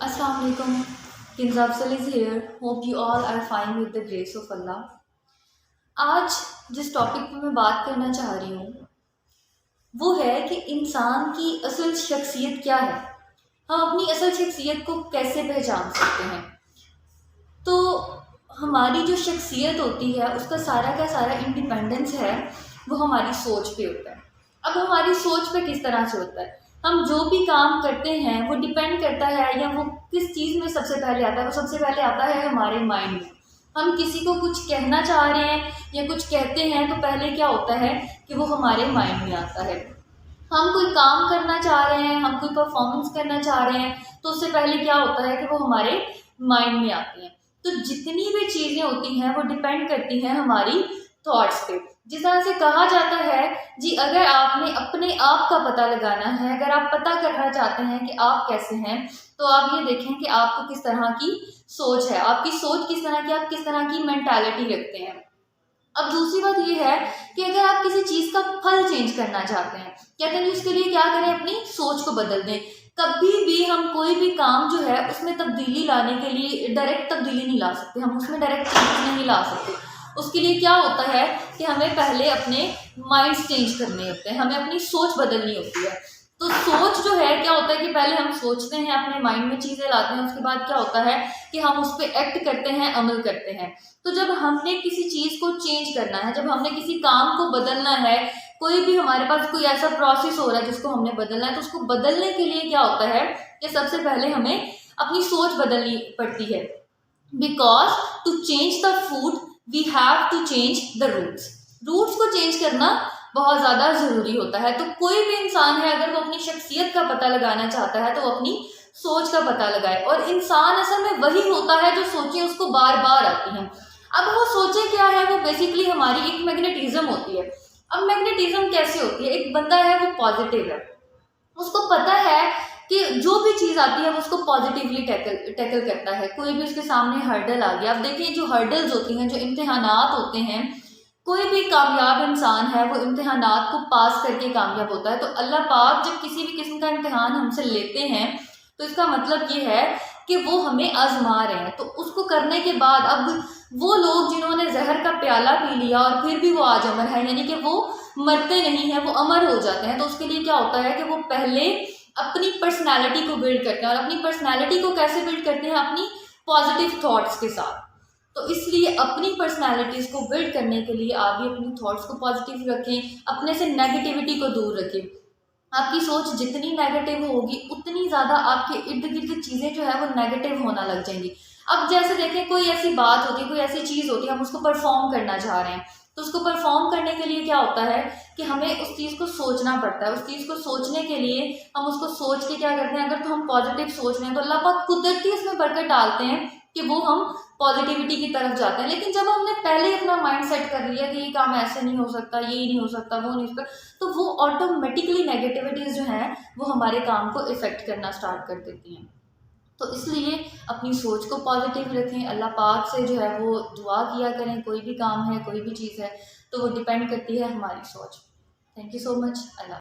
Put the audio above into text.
Assalamu alaikum. Kinza Afzal is here. Hope you all are fine with the grace of Allah. आज जिस topic पे मैं बात करना चाह रही हूँ वो है कि इंसान की असल शख्सियत क्या है। हम अपनी असल शख्सियत को कैसे पहचान सकते हैं। तो हमारी जो शख्सियत होती है उसका सारा का सारा इंडिपेंडेंस है वो हमारी सोच पे होता है। अब हमारी सोच पे किस तरह से होता है, हम जो भी काम करते हैं वो डिपेंड करता है या वो किस चीज़ में सबसे पहले आता है। वो सबसे पहले आता है हमारे माइंड में। हम किसी को कुछ कहना चाह रहे हैं या कुछ कहते हैं तो पहले क्या होता है कि वो हमारे माइंड में आता है। हम कोई काम करना चाह रहे हैं, हम कोई परफॉर्मेंस करना चाह रहे हैं तो उससे पहले क्या होता है कि वो हमारे माइंड में आती हैं। तो जितनी भी चीज़ें होती हैं वो डिपेंड करती हैं हमारी थॉट्स पे। जिस तरह से कहा जाता है जी, अगर आपने अपने आप का पता लगाना है, अगर आप पता करना चाहते हैं कि आप कैसे हैं, तो आप ये देखें कि आपको किस तरह की सोच है, आपकी सोच किस तरह की, आप किस तरह की मेंटालिटी रखते हैं। अब दूसरी बात ये है कि अगर आप किसी चीज़ का फल चेंज करना चाहते हैं, कहते हैं कि उसके लिए क्या करें, अपनी सोच को बदल दें। कभी भी हम कोई भी काम जो है उसमें तब्दीली लाने के लिए डायरेक्ट तब्दीली नहीं ला सकते, हम उसमें डायरेक्ट चेंज नहीं ला सकते। उसके लिए क्या होता है कि हमें पहले अपने माइंड चेंज करने होते हैं, हमें अपनी सोच बदलनी होती है। तो सोच जो है क्या होता है कि पहले हम सोचते हैं, अपने माइंड में चीज़ें लाते हैं, उसके बाद क्या होता है कि हम उस पर एक्ट करते हैं, अमल करते हैं। तो जब हमने किसी चीज़ को चेंज करना है, जब हमने किसी काम को बदलना है, कोई भी हमारे पास कोई ऐसा प्रोसेस हो रहा है जिसको हमने बदलना है, तो उसको बदलने के लिए क्या होता है कि सबसे पहले हमें अपनी सोच बदलनी पड़ती है। Because to change the food we have to change the roots. Roots को चेंज करना बहुत ज़्यादा ज़रूरी होता है। तो कोई भी इंसान है अगर वो अपनी शख्सियत का पता लगाना चाहता है तो वो अपनी सोच का पता लगाए। और इंसान असल में वही होता है जो सोचें उसको बार बार आती हैं। अब वो सोचें क्या है, वो बेसिकली हमारी एक मैग्नेटिज्म होती है। अब मैग्नेटिज्म कैसे होती है, एक बंदा है वो पॉजिटिव है, उसको पता है कि जो भी चीज़ आती है वो उसको पॉजिटिवली टैकल करता है। कोई भी उसके सामने हर्डल आ गया, अब देखिए जो हर्डल्स होती हैं, जो इम्तिहानात होते हैं, कोई भी कामयाब इंसान है वो इम्तिहानात को पास करके कामयाब होता है। तो अल्लाह पाक जब किसी भी किस्म का इम्तिहान हमसे लेते हैं तो इसका मतलब ये है कि वो हमें आजमा रहे हैं। तो उसको करने के बाद अब वो लोग जिन्होंने जहर का प्याला पी लिया और फिर भी वो आज अमर है, यानी कि वो मरते नहीं हैं, वो अमर हो जाते हैं। तो उसके लिए क्या होता है कि वो पहले अपनी पर्सनैलिटी को बिल्ड करते हैं। और अपनी पर्सनैलिटी को कैसे बिल्ड करते हैं, अपनी पॉजिटिव थॉट्स के साथ। तो इसलिए अपनी पर्सनैलिटीज़ को बिल्ड करने के लिए आप भी अपनी थॉट्स को पॉजिटिव रखें, अपने से नेगेटिविटी को दूर रखें। आपकी सोच जितनी नेगेटिव होगी उतनी ज़्यादा आपके इर्द गिर्द चीज़ें जो है वो नेगेटिव होना लग जाएंगी। अब जैसे देखें कोई ऐसी बात होती है, कोई ऐसी चीज़ होती है, हम उसको परफॉर्म करना चाह रहे हैं, तो उसको परफॉर्म करने के लिए क्या होता है कि हमें उस चीज़ को सोचना पड़ता है। उस चीज़ को सोचने के लिए हम उसको सोच के क्या करते हैं, अगर तो हम पॉजिटिव सोच रहे हैं तो अल्लाह पाक कुदरती उसमें बरकत डालते हैं कि वो हम पॉजिटिविटी की तरफ जाते हैं। लेकिन जब हमने पहले अपना माइंड सेट कर लिया कि ये काम ऐसे नहीं हो सकता, ये नहीं हो सकता, वो नहीं हो सकता, तो वो ऑटोमेटिकली नेगेटिविटीज़ जो हैं वो हमारे काम को इफ़ेक्ट करना स्टार्ट कर देती हैं। तो इसलिए अपनी सोच को पॉजिटिव रखें, अल्लाह पाक से जो है वो दुआ किया करें। कोई भी काम है, कोई भी चीज़ है, तो वो डिपेंड करती है हमारी सोच। Thank you so much. Allah.